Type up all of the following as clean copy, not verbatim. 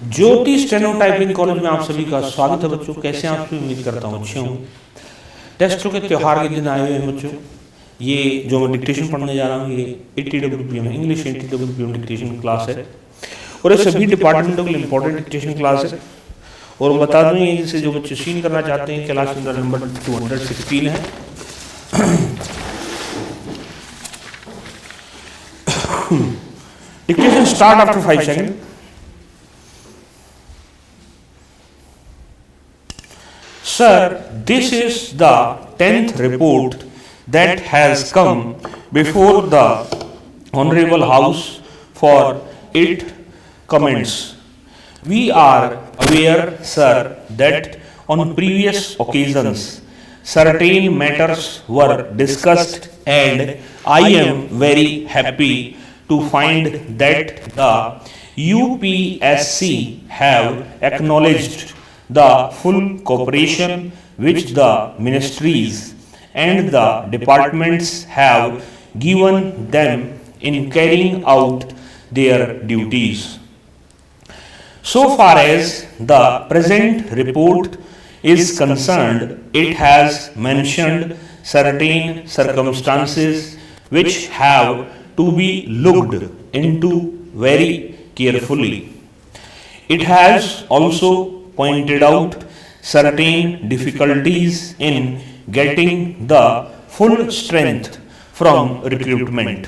ज्योति स्टेनोटाइपिंग college में आप सभी का स्वागत है बच्चों। कैसे हैं आप सभी? उम्मीद करता हूँ अच्छे होंगे। टेस्टों के त्यौहार के दिन आए हुए हैं बच्चों। ये जो मैं डिक्टेशन पढ़ने जा रहा हूँ ये ATWPM English ATWPM dictation class है और ये सभी डिपार्टमेंटों के लिए इंपॉर्टेंट डिक्टेशन क्लास है। और बता दूँ ये जिसे जो बच्चे सीन करना चाहते हैं क्लास नंबर 216 है। Dictation start after 5 second. Sir, this is the 10th report that has come before the Honorable House for its comments. We are aware, sir, that on previous occasions certain matters were discussed, and I am very happy to find that the UPSC have acknowledged the full cooperation which the ministries and the departments have given them in carrying out their duties. So far as the present report is concerned, it has mentioned certain circumstances which have to be looked into very carefully. It has also pointed out certain difficulties in getting the full strength from recruitment.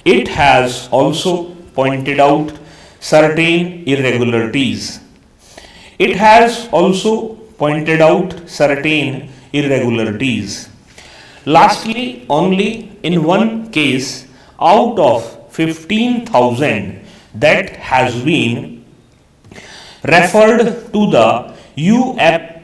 It has also pointed out certain irregularities. It has also pointed out certain irregularities. Lastly, only in one case out of 15,000 that has been referred to the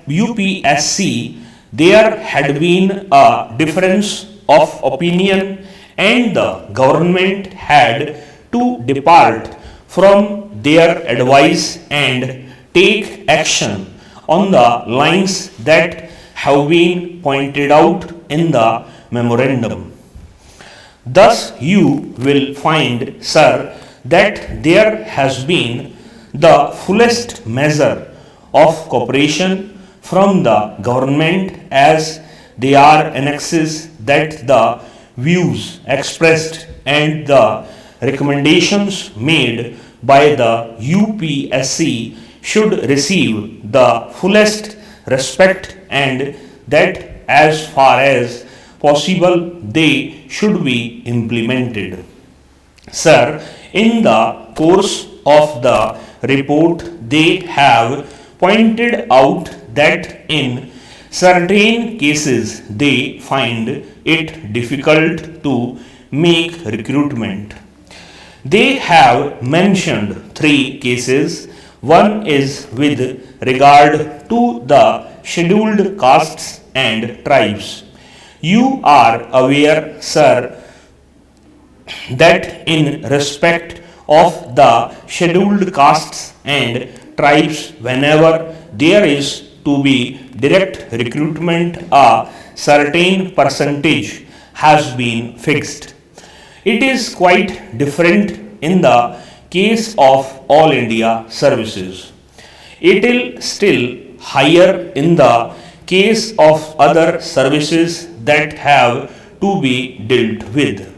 UPSC, there had been a difference of opinion and the government had to depart from their advice and take action on the lines that have been pointed out in the memorandum. Thus, you will find, sir, that there has been the fullest measure of cooperation from the government as they are annexes that the views expressed and the recommendations made by the UPSC should receive the fullest respect and that as far as possible they should be implemented. Sir, in the course of the report, they have pointed out that in certain cases they find it difficult to make recruitment. They have mentioned 3 cases. One is with regard to the scheduled castes and tribes. You are aware, sir, that in respect of the scheduled castes and tribes, whenever there is to be direct recruitment, a certain percentage has been fixed. It is quite different in the case of All India services. It is still higher in the case of other services that have to be dealt with.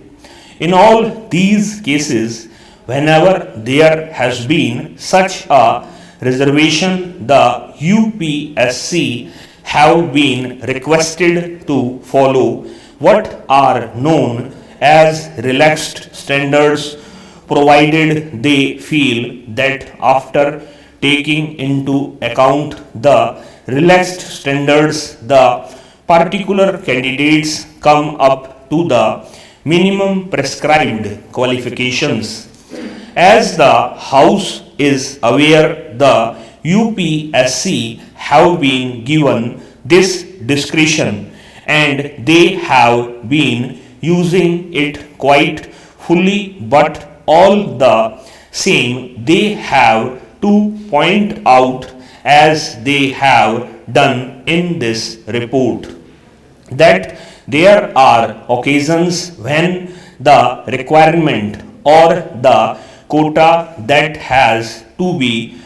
In all these cases, whenever there has been such a reservation, the UPSC have been requested to follow what are known as relaxed standards, provided they feel that after taking into account the relaxed standards, the particular candidates come up to the minimum prescribed qualifications. As the House is aware, the UPSC have been given this discretion and they have been using it quite fully, but all the same they have to point out, as they have done in this report, that there are occasions when the requirement or the quota that has to be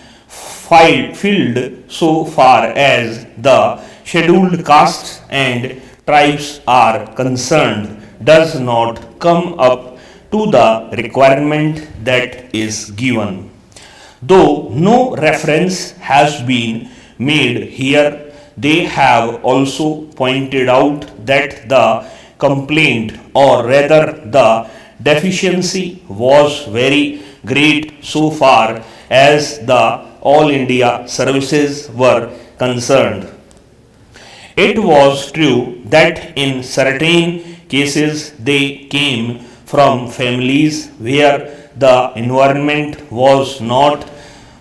filled so far as the scheduled castes and tribes are concerned does not come up to the requirement that is given. Though no reference has been made here, they have also pointed out that the complaint, or rather the deficiency, was very great so far as the All India services were concerned. It was true that in certain cases they came from families where the environment was not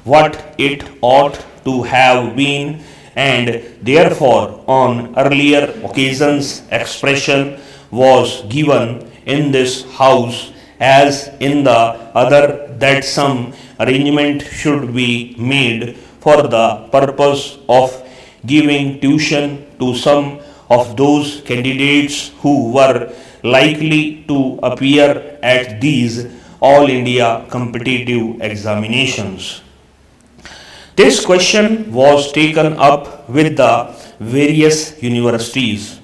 what it ought to have been, and therefore on earlier occasions expression was given in this house as in the other that some arrangement should be made for the purpose of giving tuition to some of those candidates who were likely to appear at these All India competitive examinations. This question was taken up with the various universities.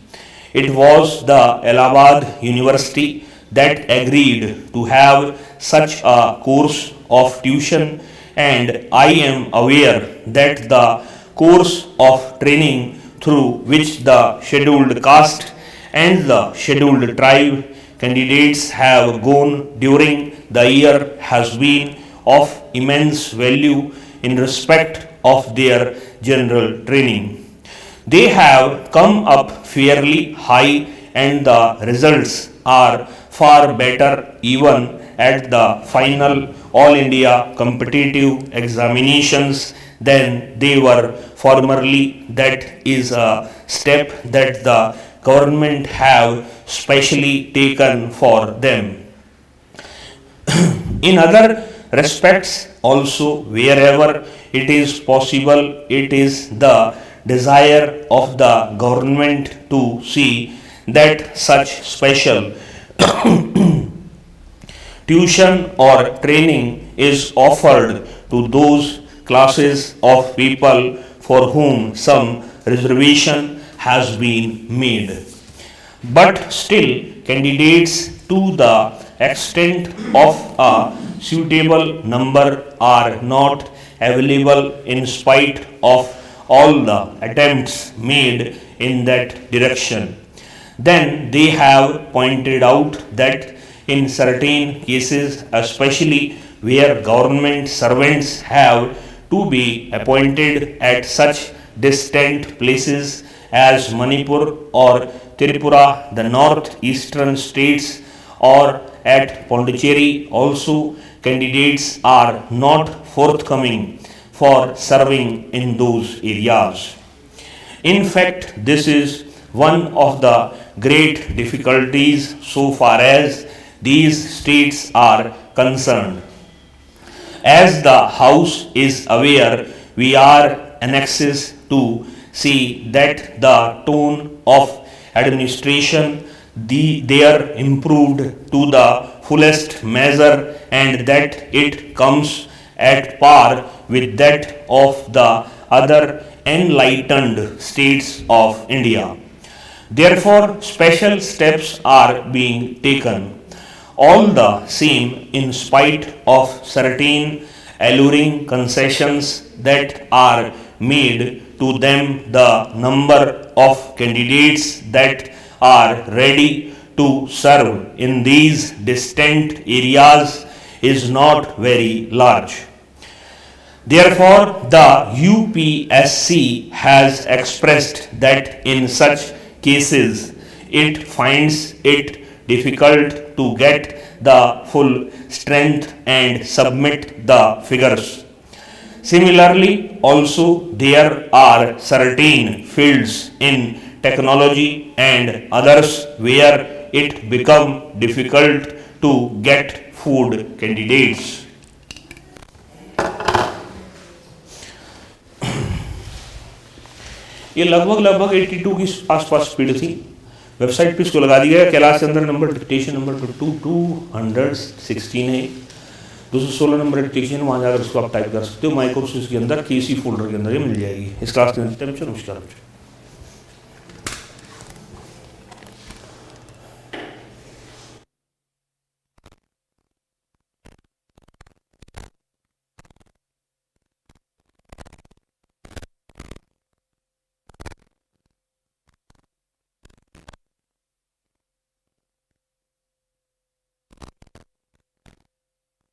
It was the Allahabad University that agreed to have such a course of tuition, and I am aware that the course of training through which the scheduled caste and the scheduled tribe candidates have gone during the year has been of immense value in respect of their general training. They have come up fairly high, and the results are far better even at the final All India competitive examinations than they were formerly. That is a step that the government have specially taken for them. In other respects also, wherever it is possible, it is the desire of the government to see that such special tuition or training is offered to those classes of people for whom some reservation has been made. But still, candidates to the extent of a suitable number are not available in spite of all the attempts made in that direction. Then they have pointed out that in certain cases, especially where government servants have to be appointed at such distant places as Manipur or Tripura, the northeastern states, or at Pondicherry, also candidates are not forthcoming for serving in those areas. In fact, this is one of the great difficulties so far as these states are concerned. As the House is aware, we are anxious to see that the tone of administration there improved to the fullest measure, and that it comes at par with that of the other enlightened states of India. Therefore, special steps are being taken. All the same, in spite of certain alluring concessions that are made to them, the number of candidates that are ready to serve in these distant areas is not very large. Therefore, the UPSC has expressed that in such cases it finds it difficult to get the full strength and submit the figures. Similarly, also there are certain fields in technology and others where it become difficult to get food candidates. ये लगभग 82 की आसपास speed थी। Website पे इसको लगा दिया है। Kailash Chandra number dictation number 216 है। 216 नंबर डिक्टेशन, वहाँ जाकर उसको आप टाइप कर सकते हो। माई कोर्सेज के अंदर KC फोल्डर के अंदर ये मिल जाएगी। इस क्लास के अंदर नमस्कार।